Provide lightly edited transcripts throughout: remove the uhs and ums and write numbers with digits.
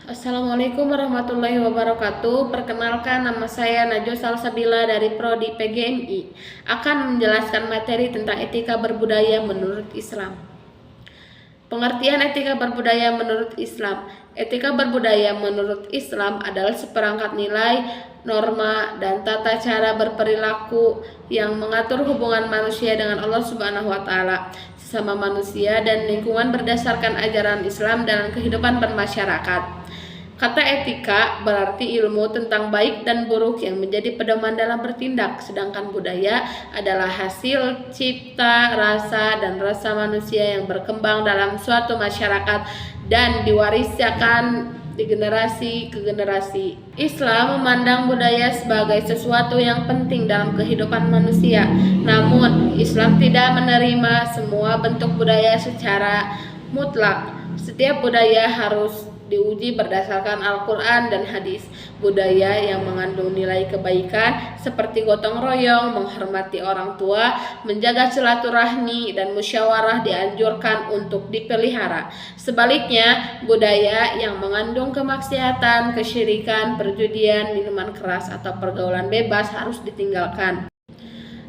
Assalamualaikum warahmatullahi wabarakatuh. Perkenalkan, nama saya Najwa Salsabila dari Prodi PGMI. Akan menjelaskan materi tentang etika berbudaya menurut Islam. Pengertian etika berbudaya menurut Islam. Etika berbudaya menurut Islam adalah seperangkat nilai, norma, dan tata cara berperilaku yang mengatur hubungan manusia dengan Allah Subhanahu wa taala, sesama manusia dan lingkungan berdasarkan ajaran Islam dalam kehidupan bermasyarakat. Kata etika berarti ilmu tentang baik dan buruk yang menjadi pedoman dalam bertindak, sedangkan budaya adalah hasil cipta, rasa, dan rasa manusia yang berkembang dalam suatu masyarakat dan diwariskan di generasi ke generasi. Islam memandang budaya sebagai sesuatu yang penting dalam kehidupan manusia. Namun, Islam tidak menerima semua bentuk budaya secara mutlak. Setiap budaya harus diuji berdasarkan Al-Quran dan hadis. Budaya yang mengandung nilai kebaikan seperti gotong royong, menghormati orang tua, menjaga silaturahmi, dan musyawarah dianjurkan untuk dipelihara. Sebaliknya, budaya yang mengandung kemaksiatan, kesyirikan, perjudian, minuman keras, atau pergaulan bebas harus ditinggalkan.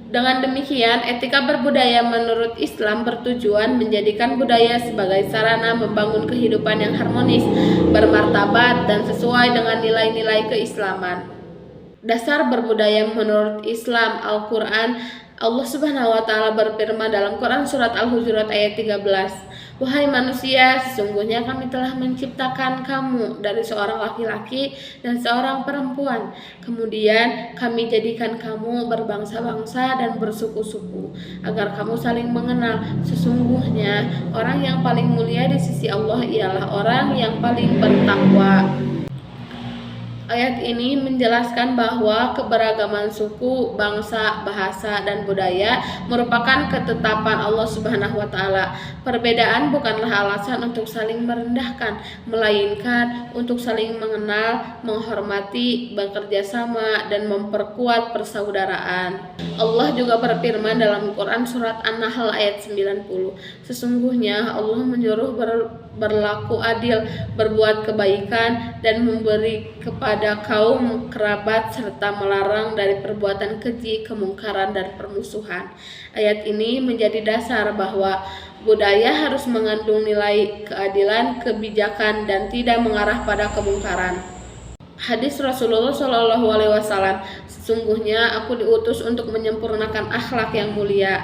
Dengan demikian, etika berbudaya menurut Islam bertujuan menjadikan budaya sebagai sarana membangun kehidupan yang harmonis, bermartabat, dan sesuai dengan nilai-nilai keislaman. Dasar berbudaya menurut Islam Al-Quran. Allah Subhanahu wa taala berfirman dalam Quran surat Al-Hujurat ayat 13, "Wahai manusia, sesungguhnya kami telah menciptakan kamu dari seorang laki-laki dan seorang perempuan. Kemudian kami jadikan kamu berbangsa-bangsa dan bersuku-suku agar kamu saling mengenal. Sesungguhnya orang yang paling mulia di sisi Allah ialah orang yang paling bertakwa." Ayat ini menjelaskan bahwa keberagaman suku, bangsa, bahasa, dan budaya merupakan ketetapan Allah Subhanahu wa taala. Perbedaan bukanlah alasan untuk saling merendahkan, melainkan untuk saling mengenal, menghormati, bekerja sama, dan memperkuat persaudaraan. Allah juga berfirman dalam Quran surat An-Nahl ayat 90, "Sesungguhnya Allah menyuruh berlaku adil, berbuat kebaikan, dan memberi kepada kaum kerabat serta melarang dari perbuatan keji, kemungkaran, dan permusuhan." Ayat ini menjadi dasar bahwa budaya harus mengandung nilai keadilan, kebijakan, dan tidak mengarah pada kemungkaran. Hadis Rasulullah Shallallahu Alaihi Wasallam, "Sesungguhnya aku diutus untuk menyempurnakan akhlak yang mulia."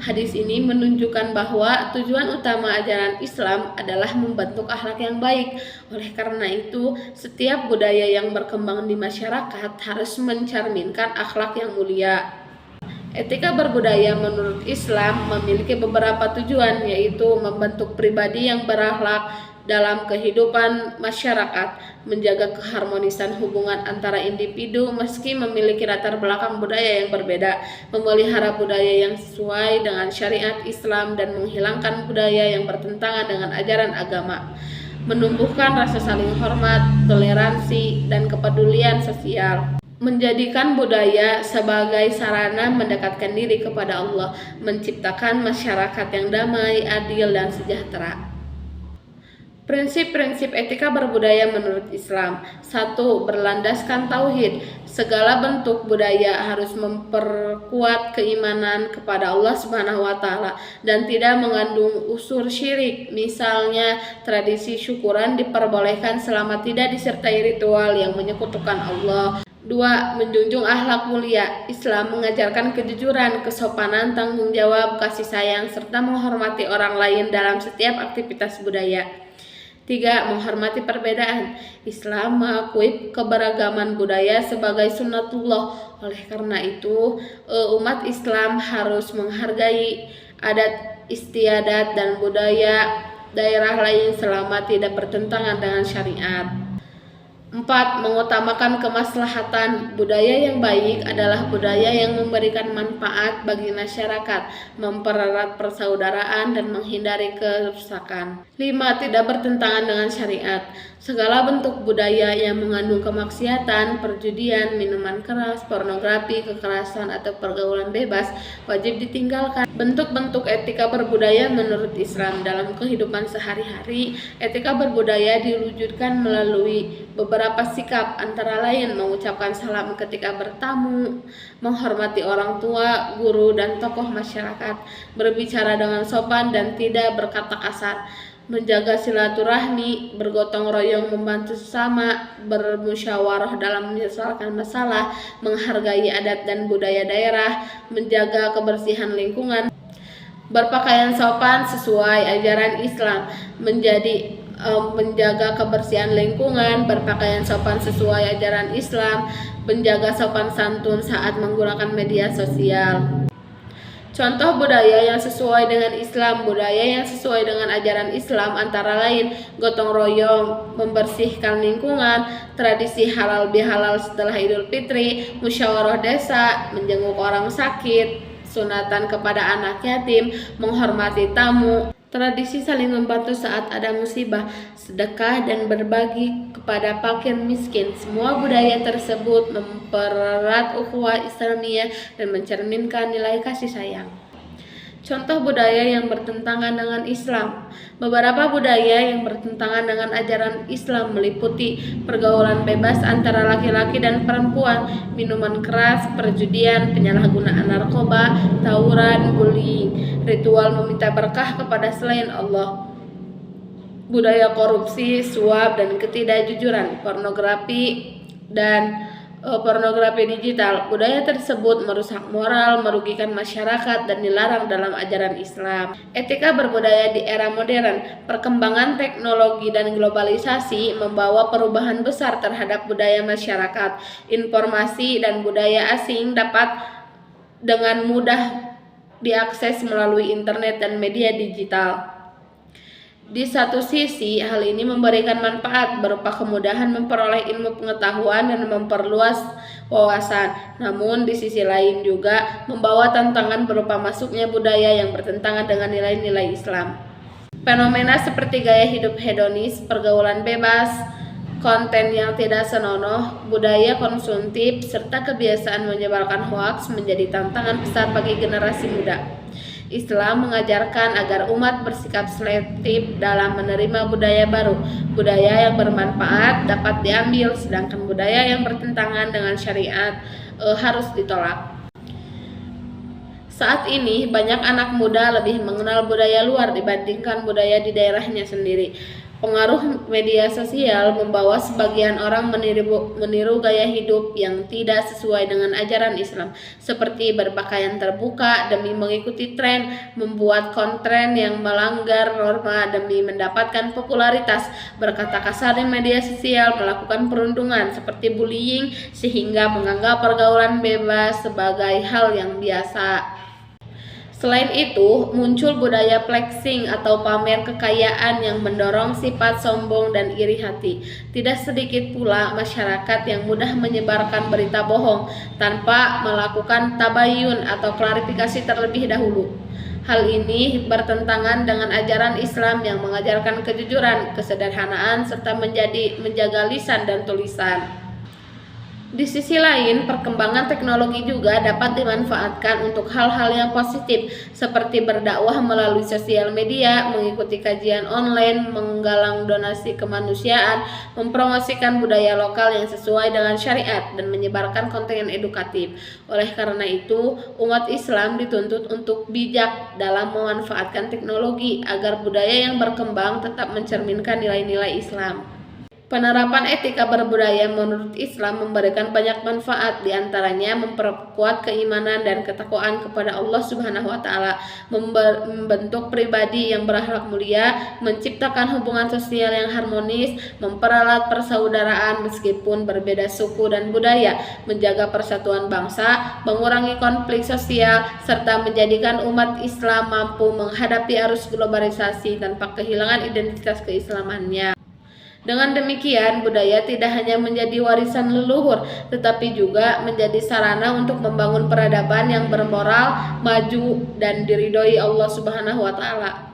Hadis ini menunjukkan bahwa tujuan utama ajaran Islam adalah membentuk akhlak yang baik. Oleh karena itu, setiap budaya yang berkembang di masyarakat harus mencerminkan akhlak yang mulia. Etika berbudaya menurut Islam memiliki beberapa tujuan, yaitu membentuk pribadi yang berakhlak dalam kehidupan masyarakat, menjaga keharmonisan hubungan antara individu meski memiliki latar belakang budaya yang berbeda, memelihara budaya yang sesuai dengan syariat Islam, dan menghilangkan budaya yang bertentangan dengan ajaran agama, menumbuhkan rasa saling hormat, toleransi, dan kepedulian sosial, menjadikan budaya sebagai sarana mendekatkan diri kepada Allah, menciptakan masyarakat yang damai, adil, dan sejahtera. Prinsip-prinsip etika berbudaya menurut Islam. 1. Berlandaskan tauhid. Segala bentuk budaya harus memperkuat keimanan kepada Allah Subhanahu wa taala dan tidak mengandung unsur syirik. Misalnya, tradisi syukuran diperbolehkan selama tidak disertai ritual yang menyekutukan Allah. 2. Menjunjung akhlak mulia. Islam mengajarkan kejujuran, kesopanan, tanggung jawab, kasih sayang, serta menghormati orang lain dalam setiap aktivitas budaya. 3. Menghormati perbedaan. Islam mengakui keberagaman budaya sebagai sunnatullah. Oleh karena itu, umat Islam harus menghargai adat istiadat dan budaya daerah lain selama tidak bertentangan dengan syariat. 4. Mengutamakan kemaslahatan. Budaya yang baik adalah budaya yang memberikan manfaat bagi masyarakat, mempererat persaudaraan, dan menghindari kerusakan. 5. Tidak bertentangan dengan syariat. Segala bentuk budaya yang mengandung kemaksiatan, perjudian, minuman keras, pornografi, kekerasan, atau pergaulan bebas wajib ditinggalkan. Bentuk-bentuk etika berbudaya menurut Islam dalam kehidupan sehari-hari. Etika berbudaya diwujudkan melalui beberapa sikap, antara lain mengucapkan salam ketika bertamu, menghormati orang tua, guru, dan tokoh masyarakat, berbicara dengan sopan dan tidak berkata kasar, menjaga silaturahmi, bergotong royong membantu sesama, bermusyawarah dalam menyelesaikan masalah, menghargai adat dan budaya daerah, menjaga kebersihan lingkungan, berpakaian sopan sesuai ajaran Islam, menjaga kebersihan lingkungan, berpakaian sopan sesuai ajaran Islam, menjaga sopan santun saat menggunakan media sosial. Contoh budaya yang sesuai dengan Islam. Budaya yang sesuai dengan ajaran Islam antara lain gotong royong, membersihkan lingkungan, tradisi halal bihalal setelah Idul Fitri, musyawarah desa, menjenguk orang sakit, sunatan kepada anak yatim, menghormati tamu, tradisi saling membantu saat ada musibah, sedekah, dan berbagi kepada fakir miskin. Semua budaya tersebut mempererat ukhuwah Islamiyah dan mencerminkan nilai kasih sayang. Contoh budaya yang bertentangan dengan Islam. Beberapa budaya yang bertentangan dengan ajaran Islam meliputi pergaulan bebas antara laki-laki dan perempuan, minuman keras, perjudian, penyalahgunaan narkoba, tawuran, bullying, ritual meminta berkah kepada selain Allah, budaya korupsi, suap, dan ketidakjujuran, pornografi digital. Budaya tersebut merusak moral, merugikan masyarakat, dan dilarang dalam ajaran Islam. Etika berbudaya di era modern. Perkembangan teknologi dan globalisasi membawa perubahan besar terhadap budaya masyarakat. Informasi dan budaya asing dapat dengan mudah diakses melalui internet dan media digital. Di satu sisi, hal ini memberikan manfaat berupa kemudahan memperoleh ilmu pengetahuan dan memperluas wawasan. Namun, di sisi lain juga membawa tantangan berupa masuknya budaya yang bertentangan dengan nilai-nilai Islam. Fenomena seperti gaya hidup hedonis, pergaulan bebas, konten yang tidak senonoh, budaya konsumtif, serta kebiasaan menyebarkan hoaks menjadi tantangan besar bagi generasi muda. Islam mengajarkan agar umat bersikap selektif dalam menerima budaya baru. Budaya yang bermanfaat dapat diambil, sedangkan budaya yang bertentangan dengan syariat harus ditolak. Saat ini, banyak anak muda lebih mengenal budaya luar dibandingkan budaya di daerahnya sendiri. Pengaruh media sosial membawa sebagian orang meniru gaya hidup yang tidak sesuai dengan ajaran Islam, seperti berpakaian terbuka demi mengikuti tren, membuat konten yang melanggar norma demi mendapatkan popularitas, berkata kasar di media sosial, melakukan perundungan seperti bullying, sehingga menganggap pergaulan bebas sebagai hal yang biasa. Selain itu, muncul budaya flexing atau pamer kekayaan yang mendorong sifat sombong dan iri hati. Tidak sedikit pula masyarakat yang mudah menyebarkan berita bohong tanpa melakukan tabayun atau klarifikasi terlebih dahulu. Hal ini bertentangan dengan ajaran Islam yang mengajarkan kejujuran, kesederhanaan, serta menjaga lisan dan tulisan. Di sisi lain, perkembangan teknologi juga dapat dimanfaatkan untuk hal-hal yang positif, seperti berdakwah melalui sosial media, mengikuti kajian online, menggalang donasi kemanusiaan, mempromosikan budaya lokal yang sesuai dengan syariat, dan menyebarkan konten edukatif. Oleh karena itu, umat Islam dituntut untuk bijak dalam memanfaatkan teknologi agar budaya yang berkembang tetap mencerminkan nilai-nilai Islam. Penerapan etika berbudaya menurut Islam memberikan banyak manfaat, diantaranya memperkuat keimanan dan ketakwaan kepada Allah Subhanahu wa Ta'ala, membentuk pribadi yang berakhlak mulia, menciptakan hubungan sosial yang harmonis, mempererat persaudaraan meskipun berbeda suku dan budaya, menjaga persatuan bangsa, mengurangi konflik sosial, serta menjadikan umat Islam mampu menghadapi arus globalisasi tanpa kehilangan identitas keislamannya. Dengan demikian, budaya tidak hanya menjadi warisan leluhur, tetapi juga menjadi sarana untuk membangun peradaban yang bermoral, maju, dan diridhoi Allah Subhanahu wa Ta'ala.